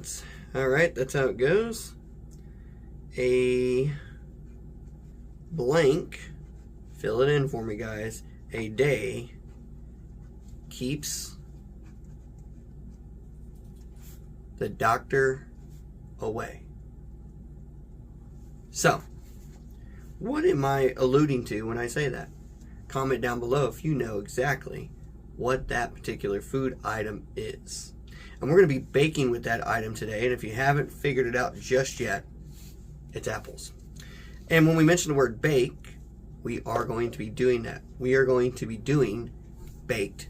ingredients. Alright, that's how it goes. A blank, fill it in for me guys, a day keeps the doctor away. So, what am I alluding to when I say that? Comment down below if you know exactly what that particular food item is. And we're going to be baking with that item today, and if you haven't figured it out just yet, it's apples. And when we mention the word bake, we are going to be doing that. We are going to be doing baked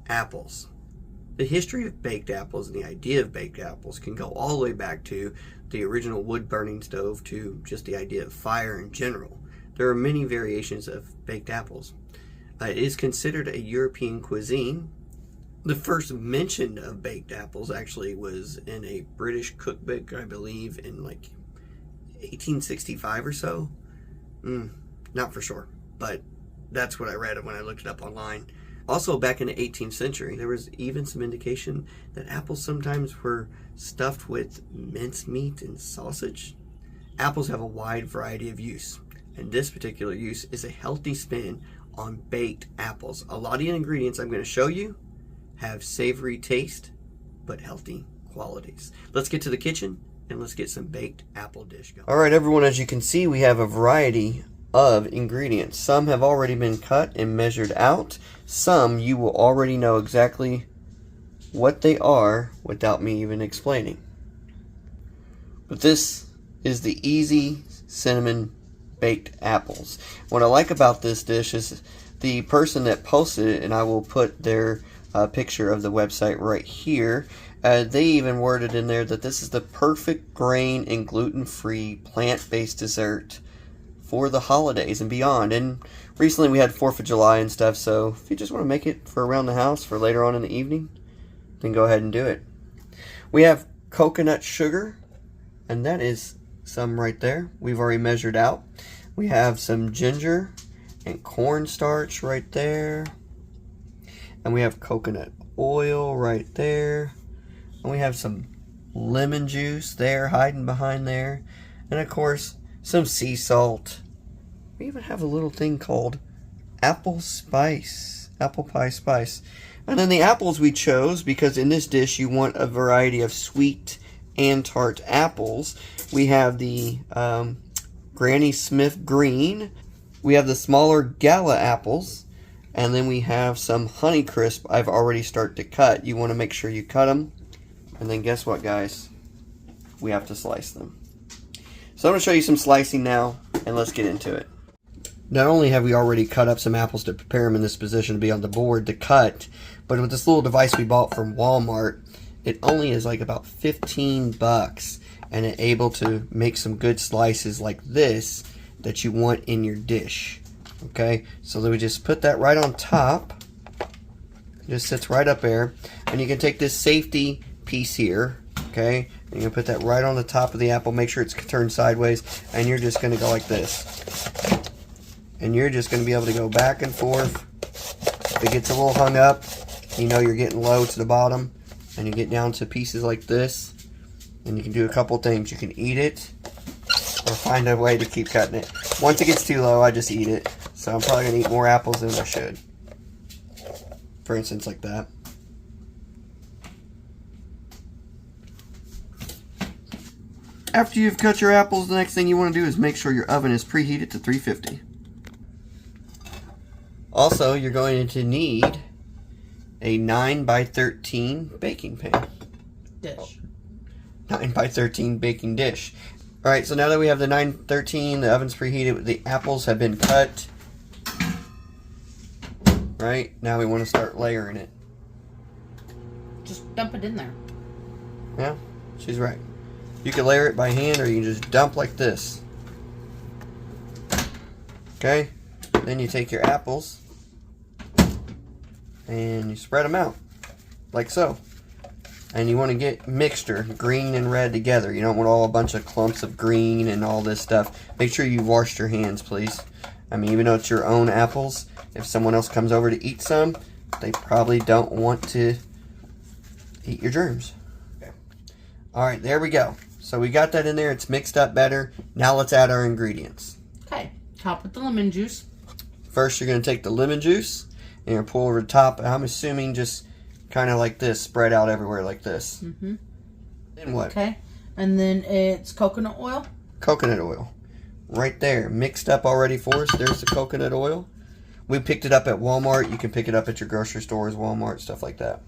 apples. The history of baked apples and the idea of baked apples can go all the way back to the original wood burning stove to just the idea of fire in general. There are many variations of baked apples. It is considered a European cuisine. The first mention of baked apples actually was in a British cookbook, I believe, in like 1865 or so. Not for sure, but that's what I read when I looked it up online. Also, back in the 18th century, there was even some indication that apples sometimes were stuffed with mincemeat and sausage. Apples have a wide variety of use, and this particular use is a healthy spin on baked apples. A lot of the ingredients I'm going to show you have savory taste, but healthy qualities. Let's get to the kitchen and let's get some baked apple dish going. Alright everyone, as you can see, we have a variety of ingredients. Some have already been cut and measured out. Some you will already know exactly what they are without me even explaining. But this is the easy cinnamon baked apples. What I like about this dish is the person that posted it, and I will put their picture of the website right here. They even worded in there that this is the perfect grain and gluten-free plant-based dessert for the holidays and beyond. And recently we had 4th of July and stuff, so if you just want to make it for around the house for later on in the evening, then go ahead and do it. We have coconut sugar, and that is some right there. We've already measured out. We have some ginger and cornstarch right there. And we have coconut oil right there. And we have some lemon juice there hiding behind there. And of course, some sea salt. We even have a little thing called apple spice, apple pie spice. And then the apples we chose because in this dish you want a variety of sweet and tart apples. We have the Granny Smith green. We have the smaller Gala apples. And then we have some Honeycrisp I've already started to cut. You want to make sure you cut them. And then guess what, guys? We have to slice them. So I'm going to show you some slicing now, and let's get into it. Not only have we already cut up some apples to prepare them in this position to be on the board to cut, but with this little device we bought from Walmart, it only is like about 15 bucks, and it's able to make some good slices like this that you want in your dish. Okay, so then we just put that right on top. It just sits right up there, and you can take this safety piece here, okay, and you can put that right on the top of the apple. Make sure it's turned sideways, and you're just going to go like this, and you're just going to be able to go back and forth. If it gets a little hung up, you know you're getting low to the bottom, and you get down to pieces like this, and you can do a couple things. You can eat it or find a way to keep cutting it. Once it gets too low, I just eat it. So I'm probably going to eat more apples than I should. For instance, like that. After you've cut your apples, the next thing you want to do is make sure your oven is preheated to 350. Also, you're going to need a 9x13 baking pan. Dish. 9x13 baking dish. Alright, so now that we have the 9x13, the oven's preheated, the apples have been cut. Right, now we want to start layering it. Just dump it in there. Yeah, she's right. You can layer it by hand or you can just dump like this. Okay, then you take your apples and you spread them out like so. And you want to get mixture, green and red together. You don't want all a bunch of clumps of green and all this stuff. Make sure you've washed your hands, please. I mean, even though it's your own apples, if someone else comes over to eat some, they probably don't want to eat your germs. Okay. All right, there we go. So we got that in there. It's mixed up better. Now let's add our ingredients. Okay. Top with the lemon juice. First, you're going to take the lemon juice and you're going to pour over the top. I'm assuming just kind of like this, spread out everywhere like this. Mm-hmm. Then what? Okay. And then it's coconut oil. Coconut oil. Right there. Mixed up already for us. There's the coconut oil. We picked it up at Walmart. You can pick it up at your grocery stores, Walmart, stuff like that.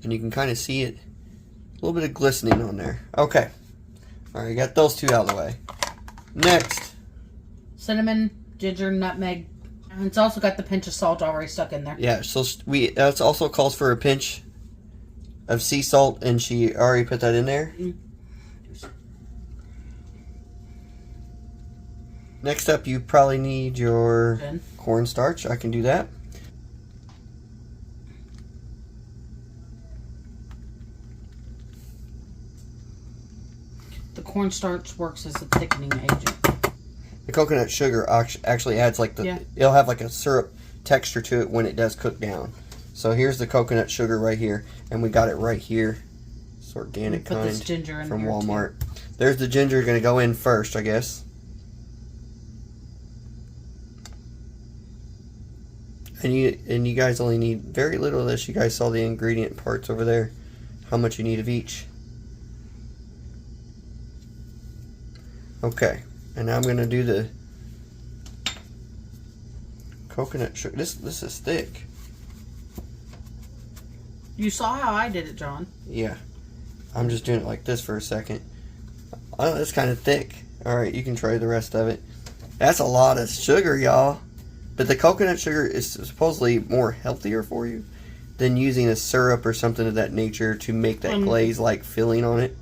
And you can kind of see it. A little bit of glistening on there. Okay. Alright, got those two out of the way. Next. Cinnamon, ginger, nutmeg. And it's also got the pinch of salt already stuck in there. Yeah, so that also calls for a pinch of sea salt, and she already put that in there. Next up, you probably need your cornstarch. I can do that. The cornstarch works as a thickening agent. The coconut sugar actually adds like it'll have like a syrup texture to it when it does cook down. So here's the coconut sugar right here, and we got it right here. It's organic put kind this ginger in from here Walmart. too. There's the ginger going to go in first, I guess. And you guys only need very little of this. You guys saw the ingredient parts over there. How much you need of each. Okay, and now I'm going to do the coconut sugar. This is thick. You saw how I did it, John. Yeah. I'm just doing it like this for a second. Oh, that's kind of thick. Alright, you can try the rest of it. That's a lot of sugar, y'all. But the coconut sugar is supposedly more healthier for you than using a syrup or something of that nature to make that glaze-like filling on it.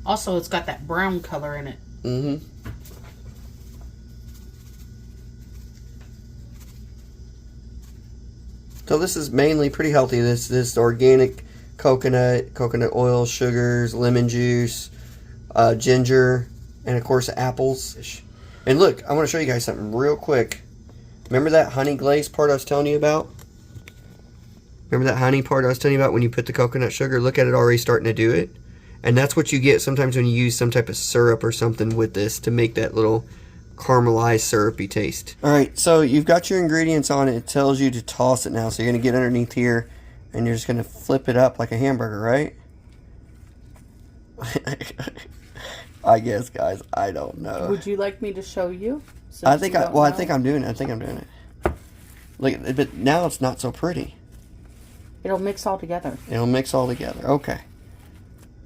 Also, it's got that brown color in it. Mm-hmm. So this is mainly pretty healthy. This organic coconut oil, sugars, lemon juice, ginger, and of course apples. And look, I want to show you guys something real quick. Remember that honey glaze part I was telling you about? Remember that honey part I was telling you about when you put the coconut sugar? Look at it already starting to do it. And that's what you get sometimes when you use some type of syrup or something with this to make that little caramelized syrupy taste. Alright, so you've got your ingredients on it. It tells you to toss it now. So you're going to get underneath here and you're just going to flip it up like a hamburger, right? I guess, guys. I don't know. Would you like me to show you? I think I'm doing it. I think I'm doing it. Look, but now it's not so pretty. It'll mix all together. It'll mix all together. Okay.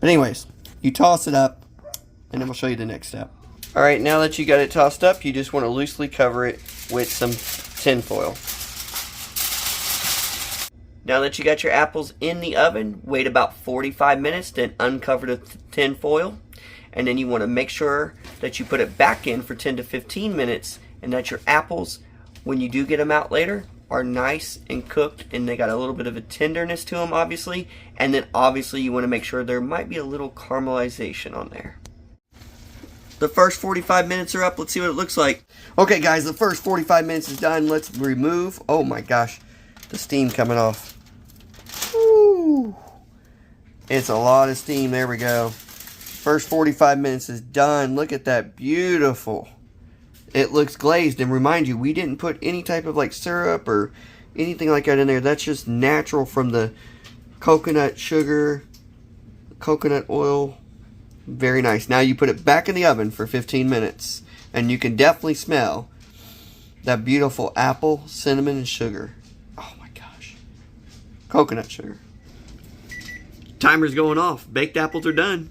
But anyways, you toss it up, and then we'll show you the next step. All right, now that you got it tossed up, you just want to loosely cover it with some tin foil. Now that you got your apples in the oven, wait about 45 minutes, then uncover the tin foil. And then you want to make sure that you put it back in for 10 to 15 minutes and that your apples, when you do get them out later, are nice and cooked and they got a little bit of a tenderness to them, obviously. And then obviously you want to make sure there might be a little caramelization on there. The first 45 minutes are up. Let's see what it looks like. Okay, guys, the first 45 minutes is done. Let's remove. Oh my gosh, the steam coming off. Woo. It's a lot of steam. There we go. First 45 minutes is done. Look at that. Beautiful. It looks glazed. And remind you, we didn't put any type of like syrup or anything like that in there. That's just natural from the coconut sugar, coconut oil. Very nice. Now you put it back in the oven for 15 minutes. And you can definitely smell that beautiful apple, cinnamon, and sugar. Oh my gosh. Coconut sugar. Timer's going off. Baked apples are done.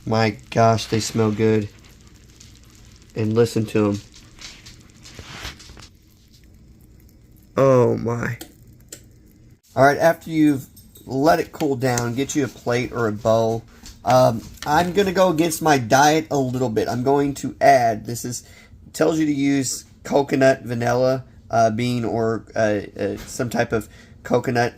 My gosh, they smell good. And listen to them. Oh my. Alright, after you've let it cool down, get you a plate or a bowl. I'm going to go against my diet a little bit. I'm going to add, tells you to use coconut vanilla bean or some type of coconut.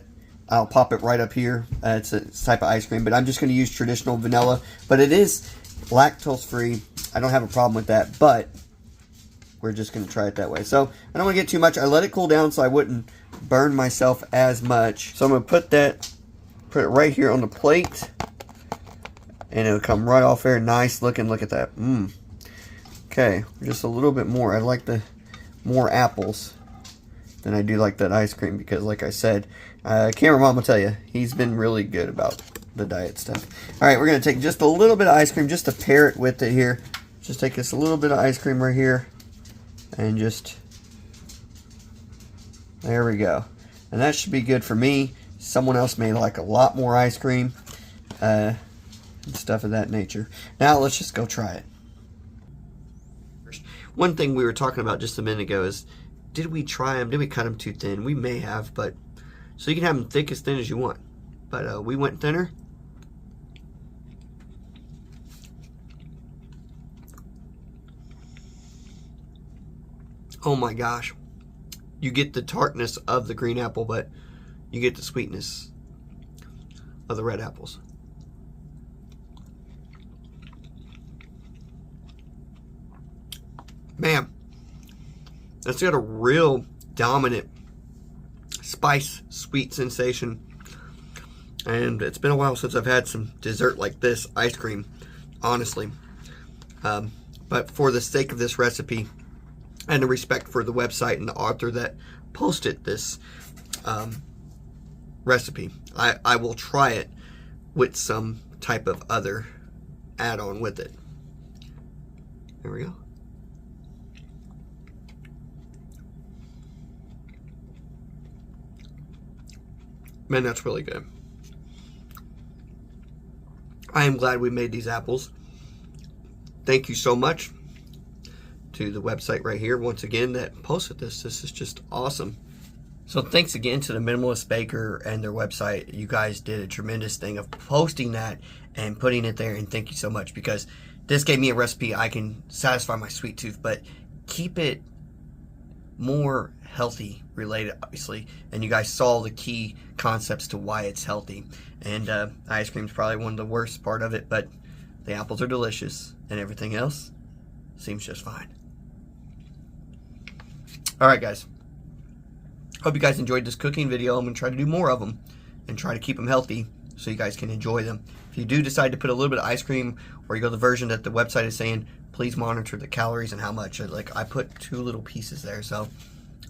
I'll pop it right up here. It's a type of ice cream, but I'm just going to use traditional vanilla. But it is lactose free. I don't have a problem with that, but we're just going to try it that way. So I don't want to get too much. I let it cool down so I wouldn't burn myself as much. So I'm going to put it right here on the plate. And it'll come right off there. Nice looking. Look at that. Okay, just a little bit more. I like the more apples than I do like that ice cream because, like I said, Camera Mom will tell you, he's been really good about the diet stuff. All right, we're going to take just a little bit of ice cream just to pair it with it here. Just take this a little bit of ice cream right here and just, there we go. And that should be good for me. Someone else may like a lot more ice cream and stuff of that nature. Now let's just go try it. One thing we were talking about just a minute ago is, did we try them? Did we cut them too thin? We may have, but so you can have them thick as thin as you want. But we went thinner. Oh my gosh. You get the tartness of the green apple, but you get the sweetness of the red apples. Man, that's got a real dominant spice, sweet sensation. And it's been a while since I've had some dessert like this, ice cream, honestly. But for the sake of this recipe and the respect for the website and the author that posted this recipe, I will try it with some type of other add-on with it. There we go. Man, that's really good. I am glad we made these apples. Thank you so much to the website right here, once again, that posted this. This is just awesome. So thanks again to the Minimalist Baker and their website. You guys did a tremendous thing of posting that and putting it there, and thank you so much, because this gave me a recipe I can satisfy my sweet tooth, but keep it more healthy related, obviously, and you guys saw the key concepts to why it's healthy. And ice cream is probably one of the worst part of it, but the apples are delicious and everything else seems just fine. Alright guys, hope you guys enjoyed this cooking video. I'm going to try to do more of them and try to keep them healthy so you guys can enjoy them. If you do decide to put a little bit of ice cream, or you go the version that the website is saying, please monitor the calories and how much. Like, I put 2 little pieces there, so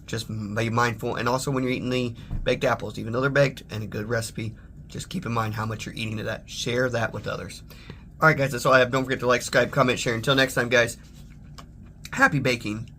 just be mindful. And also when you're eating the baked apples, even though they're baked and a good recipe, just keep in mind how much you're eating of that. Share that with others. Alright guys, that's all I have. Don't forget to like, subscribe, comment, share. Until next time guys, happy baking.